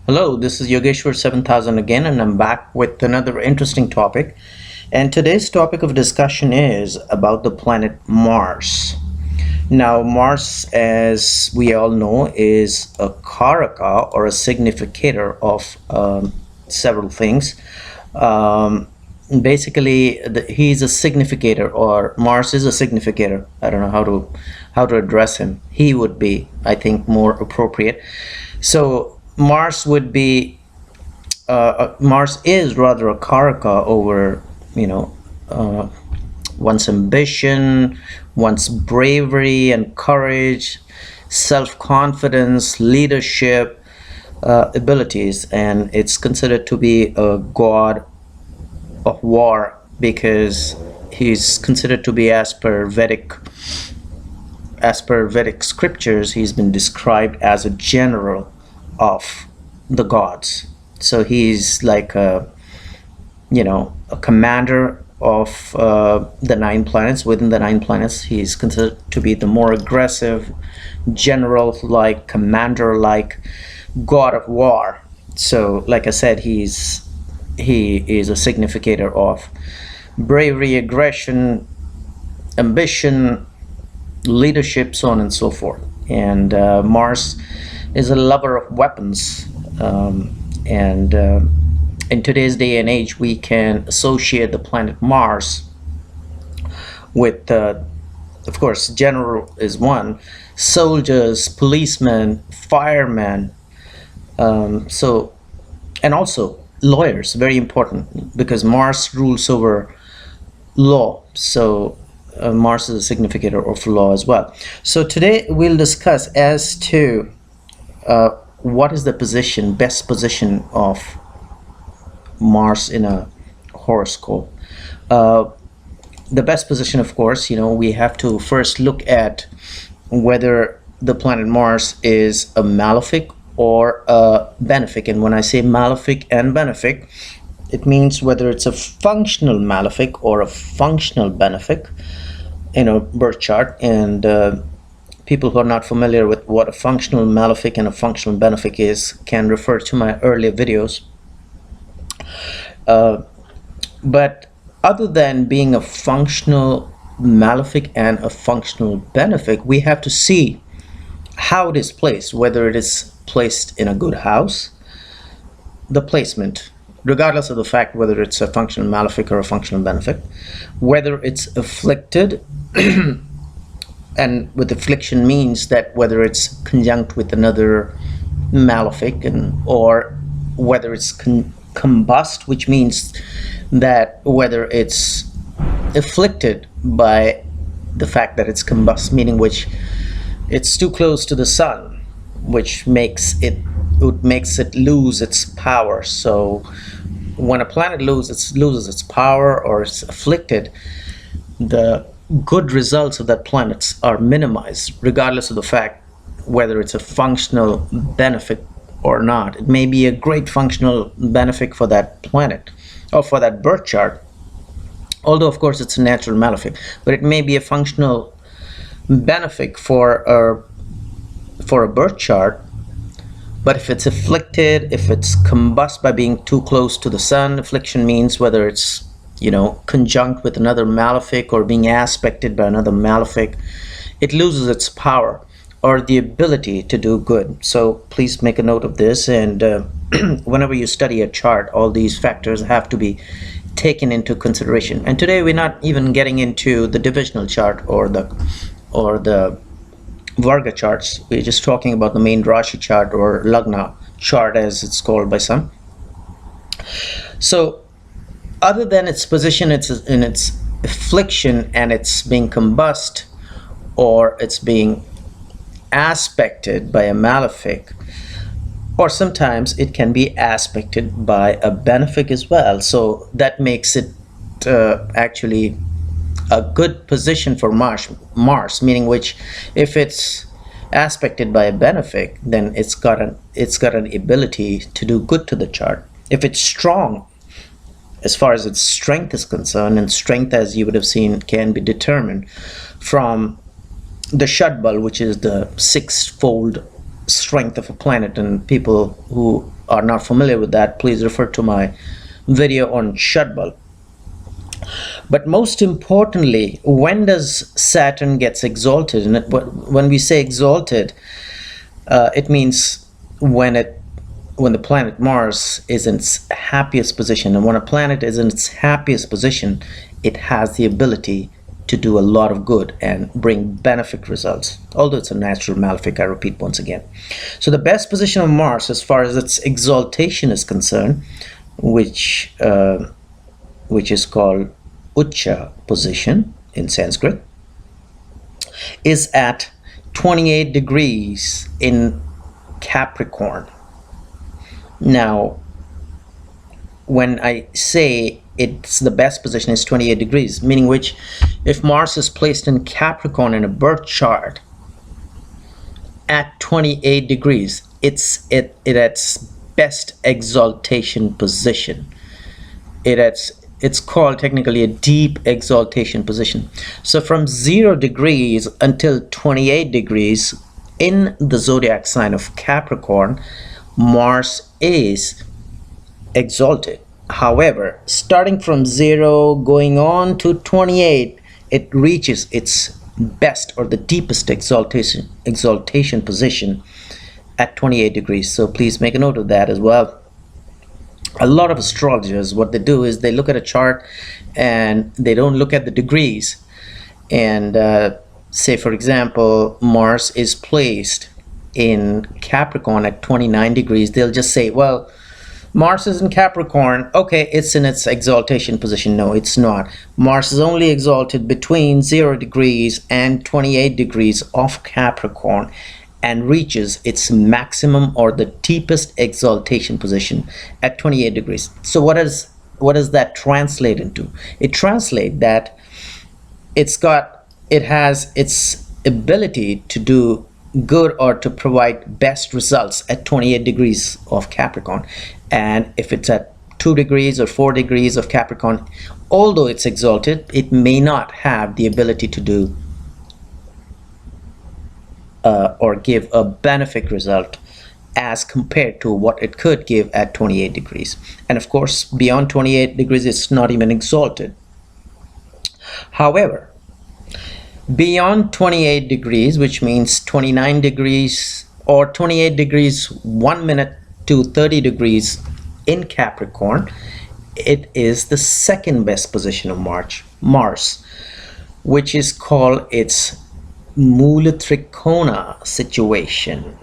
Hello, this is Yogeshwar 7000 again, and I'm back with another interesting topic. And today's topic of discussion is about the planet Mars. Now, Mars, as we all know, is a karaka or a significator of several things. Um, Basically, he's a significator, or Mars is a significator. I don't know how to address him. He would be, I think, more appropriate. So Mars would be Mars is rather a karaka over, you know, uh, one's ambition, one's bravery and courage, self confidence, leadership, abilities, and it's considered to be a god of war because he's considered to be, as per Vedic scriptures, he's been described as a general of the gods. So he's like a commander of the nine planets. Within the nine planets, he's considered to be the more aggressive, general-like, commander-like god of war. So, like I said, he is a significator of bravery, aggression, ambition, leadership, so on and so forth. And Mars is a lover of weapons. And In today's day and age, we can associate the planet Mars with, of course, general is one, soldiers, policemen, firemen, so and also lawyers, very important because Mars rules over law. So Mars is a significator of law as well. So today we'll discuss as to what is the best position of Mars in a horoscope. Uh, the best position, of course, we have to first look at whether the planet Mars is a malefic or a benefic. And when I say malefic and benefic, it means whether it's a functional malefic or a functional benefic in a birth chart. And people who are not familiar with what a functional malefic and a functional benefic is can refer to my earlier videos. But other than being a functional malefic and a functional benefic, we have to see how it is placed, whether it is placed in a good house, the placement, regardless of the fact whether it's a functional malefic or a functional benefic, whether it's afflicted, and with affliction means that whether it's conjunct with another malefic, or whether it's combust, which means that whether it's afflicted by the fact that it's combust, meaning which it's too close to the sun, which makes it lose its power. So when a planet loses its power or it's afflicted, the good results of that planet are minimized, regardless of the fact whether it's a functional benefit or not. It may be a great functional benefit for that planet or for that birth chart, although of course it's a natural malefic, but it may be a functional benefit for a birth chart. But if it's afflicted, if it's combust by being too close to the sun, affliction means whether it's conjunct with another malefic or being aspected by another malefic, it loses its power or the ability to do good. So please make a note of this, and whenever you study a chart, all these factors have to be taken into consideration. And today we're not even getting into the divisional chart or the Varga charts. We're just talking about the main Rashi chart, or Lagna chart as it's called by some. So other than its position, it's in its affliction and it's being combust or it's being aspected by a malefic, or sometimes it can be aspected by a benefic as well. So that makes it actually a good position for Mars, meaning which if it's aspected by a benefic, then it's got an ability to do good to the chart. If it's strong, as far as its strength is concerned, and strength, as you would have seen, can be determined from the Shadbal, which is the six-fold strength of a planet, and people who are not familiar with that, please refer to my video on shut bulb. But most importantly, when does Saturn gets exalted? And when we say exalted, it means when the planet Mars is in its happiest position. And when a planet is in its happiest position, it has the ability to do a lot of good and bring benefic results, although it's a natural malefic, I repeat once again. So the best position of Mars as far as its exaltation is concerned, which is called Ucha position in Sanskrit, is at 28 degrees in Capricorn. Now, when I say it's the best position is 28 degrees, meaning which if Mars is placed in Capricorn in a birth chart at 28 degrees, it's at its best exaltation position. It's called technically a deep exaltation position. So from 0 degrees until 28 degrees in the zodiac sign of Capricorn, Mars is exalted. However, starting from 0 going on to 28, it reaches its best or the deepest exaltation position at 28 degrees. So please make a note of that as well. A lot of astrologers, what they do is they look at a chart and they don't look at the degrees. And say, for example, Mars is placed in Capricorn at 29 degrees. They'll just say, well, Mars is in Capricorn. Okay, it's in its exaltation position. No, it's not. Mars is only exalted between 0 degrees and 28 degrees of Capricorn and reaches its maximum or the deepest exaltation position at 28 degrees. So what does that translate into? It translates that it has its ability to do good or to provide best results at 28 degrees of Capricorn. And if it's at 2 degrees or 4 degrees of Capricorn, although it's exalted, it may not have the ability to do or give a benefic result as compared to what it could give at 28 degrees. And of course, beyond 28 degrees, it's not even exalted. However, beyond 28 degrees, which means 29 degrees or 28 degrees 1 minute to 30 degrees in Capricorn, it is the second best position of Mars, which is called its mulatrikona situation.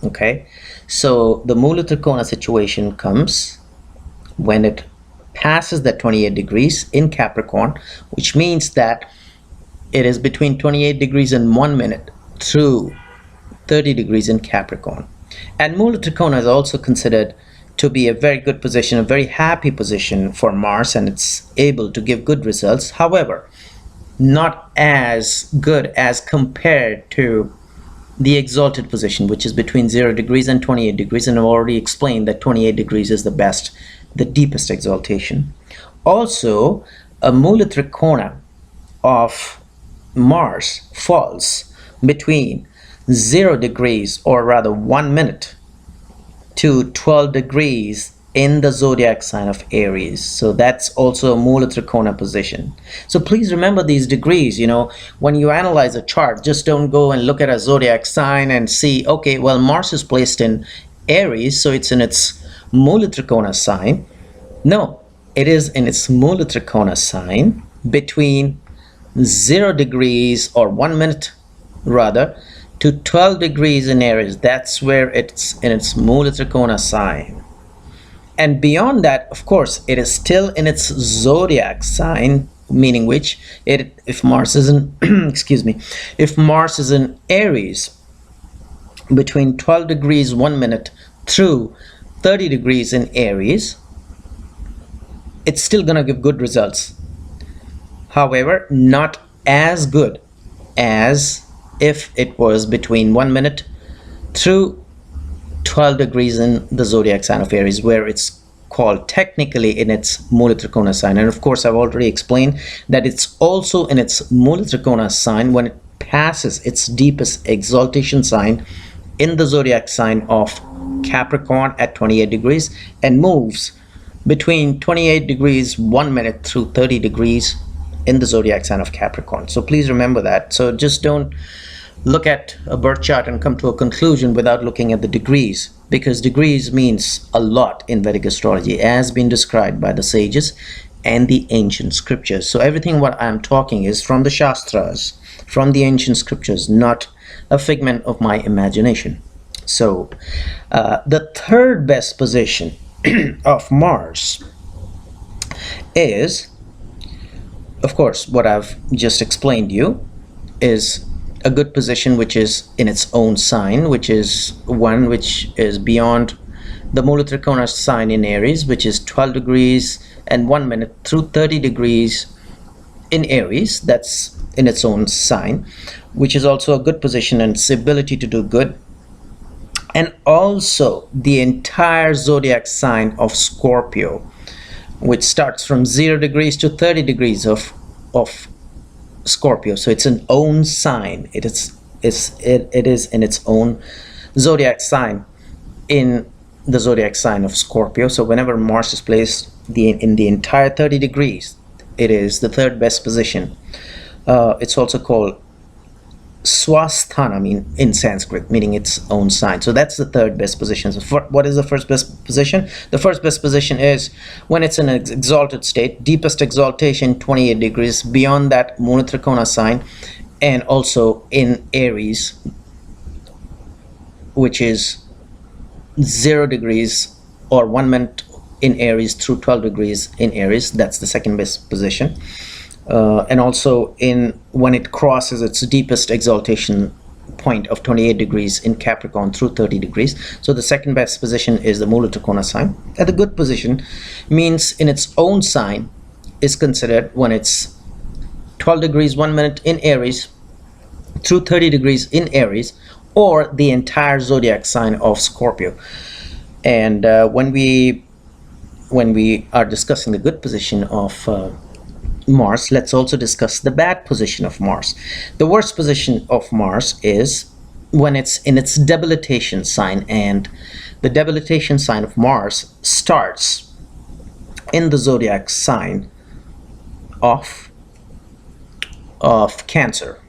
Okay, so the mulatrikona situation comes when it passes the 28 degrees in Capricorn, which means that it is between 28 degrees and 1 minute through 30 degrees in Capricorn. And mulatrikona is also considered to be a very good position, a very happy position for Mars, and it's able to give good results. However, not as good as compared to the exalted position, which is between 0 degrees and 28 degrees. And I've already explained that 28 degrees is the best, the deepest exaltation. Also, a mulatrikona of Mars falls between 0 degrees, or rather 1 minute, to 12 degrees in the zodiac sign of Aries. So that's also a mulatrikona position. So please remember these degrees. When you analyze a chart, just don't go and look at a zodiac sign and see, okay, well, Mars is placed in Aries, so it's in its mulatrikona sign. No, it is in its mulatrikona sign between 0 degrees or 1 minute rather to 12 degrees in Aries. That's where it's in its mulatrikona sign. And beyond that, of course, it is still in its zodiac sign, meaning which if Mars is in excuse me, if Mars is in Aries between 12 degrees 1 minute through 30 degrees in Aries, it's still gonna give good results. However, not as good as if it was between 1 minute through 12 degrees in the zodiac sign of Aries, where it's called technically in its mulatrikona sign. And of course, I've already explained that it's also in its mulatrikona sign when it passes its deepest exaltation sign in the zodiac sign of Capricorn at 28 degrees and moves between 28 degrees 1 minute through 30 degrees in the zodiac sign of Capricorn. So please remember that. So just don't look at a birth chart and come to a conclusion without looking at the degrees, because degrees means a lot in Vedic astrology, as been described by the sages and the ancient scriptures. So everything what I'm talking is from the Shastras, from the ancient scriptures, not a figment of my imagination. So the third best position of Mars is, of course, what I've just explained to you, is a good position which is in its own sign, which is one which is beyond the mulatrikona sign in Aries, which is 12 degrees and 1 minute through 30 degrees in Aries. That's in its own sign, which is also a good position and its ability to do good. And also the entire zodiac sign of Scorpio, which starts from 0 degrees to 30 degrees of Scorpio. So it's an own sign. It is in its own zodiac sign, in the zodiac sign of Scorpio. So whenever Mars is placed in the entire 30 degrees, it is the third best position. It's also called swasthana in Sanskrit, meaning its own sign. So that's the third best position. So what is the first best position? The first best position is when it's in an exalted state, deepest exaltation 28 degrees, beyond that mulatrikona sign, and also in Aries, which is 0 degrees or 1 minute in Aries through 12 degrees in Aries. That's the second best position. And also when it crosses its deepest exaltation point of 28 degrees in Capricorn through 30 degrees. So the second best position is the mulatrikona sign. And the good position means in its own sign is considered when it's 12 degrees 1 minute in Aries through 30 degrees in Aries, or the entire zodiac sign of Scorpio. And when we are discussing the good position of Mars, let's also discuss the bad position of Mars. The worst position of Mars is when it's in its debilitation sign, and the debilitation sign of Mars starts in the zodiac sign of Cancer.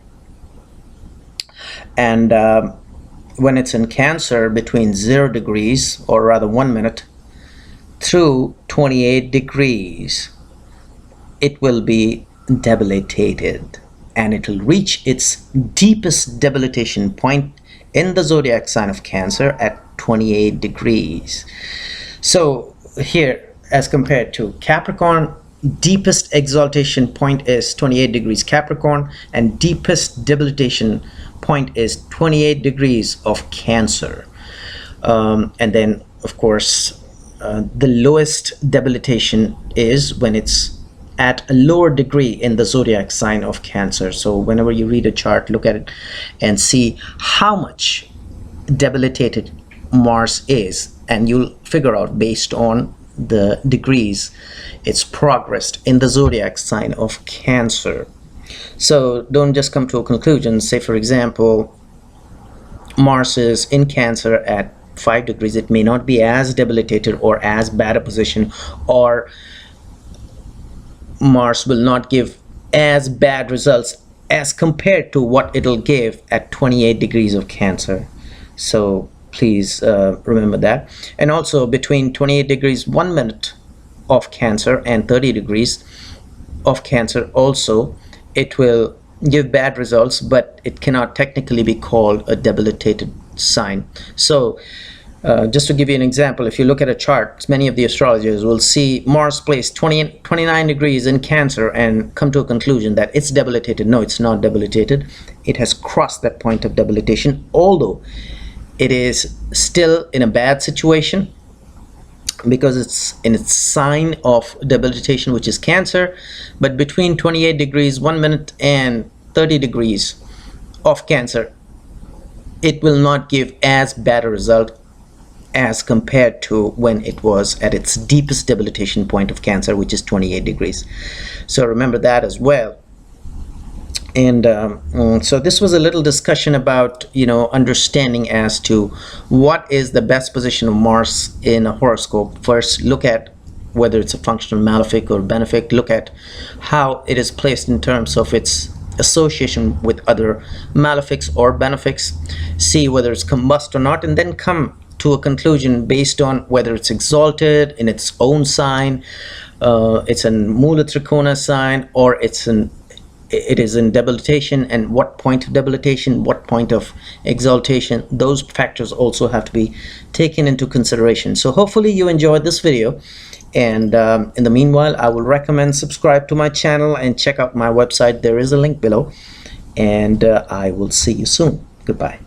And when it's in Cancer between 0 degrees, or rather 1 minute, through 28 degrees, it will be debilitated, and it will reach its deepest debilitation point in the zodiac sign of Cancer at 28 degrees. So here, as compared to Capricorn, deepest exaltation point is 28 degrees Capricorn, and deepest debilitation point is 28 degrees of Cancer. And then, of course, the lowest debilitation is when it's at a lower degree in the zodiac sign of Cancer. So whenever you read a chart, look at it and see how much debilitated Mars is, and you'll figure out based on the degrees it's progressed in the zodiac sign of Cancer. So don't just come to a conclusion. Say, for example, Mars is in Cancer at 5 degrees. It may not be as debilitated or as bad a position, or Mars will not give as bad results as compared to what it'll give at 28 degrees of Cancer. So please remember that. And also between 28 degrees 1 minute of Cancer and 30 degrees of Cancer, also it will give bad results, but it cannot technically be called a debilitated sign. So just to give you an example, if you look at a chart, many of the astrologers will see Mars placed 29 degrees in Cancer and come to a conclusion that it's debilitated. No, it's not debilitated. It has crossed that point of debilitation, although it is still in a bad situation because it's in its sign of debilitation, which is Cancer. But between 28 degrees 1 minute and 30 degrees of Cancer, it will not give as bad a result as compared to when it was at its deepest debilitation point of Cancer, which is 28 degrees. So remember that as well. And so this was a little discussion about, understanding as to what is the best position of Mars in a horoscope. First, look at whether it's a functional malefic or benefic. Look at how it is placed in terms of its association with other malefics or benefics. See whether it's combust or not, and then come to a conclusion based on whether it's exalted in its own sign, it's a mulatrikona sign, or it is in debilitation, and what point of debilitation, what point of exaltation. Those factors also have to be taken into consideration. So hopefully you enjoyed this video, and in the meanwhile, I will recommend subscribe to my channel and check out my website. There is a link below, and I will see you soon. Goodbye.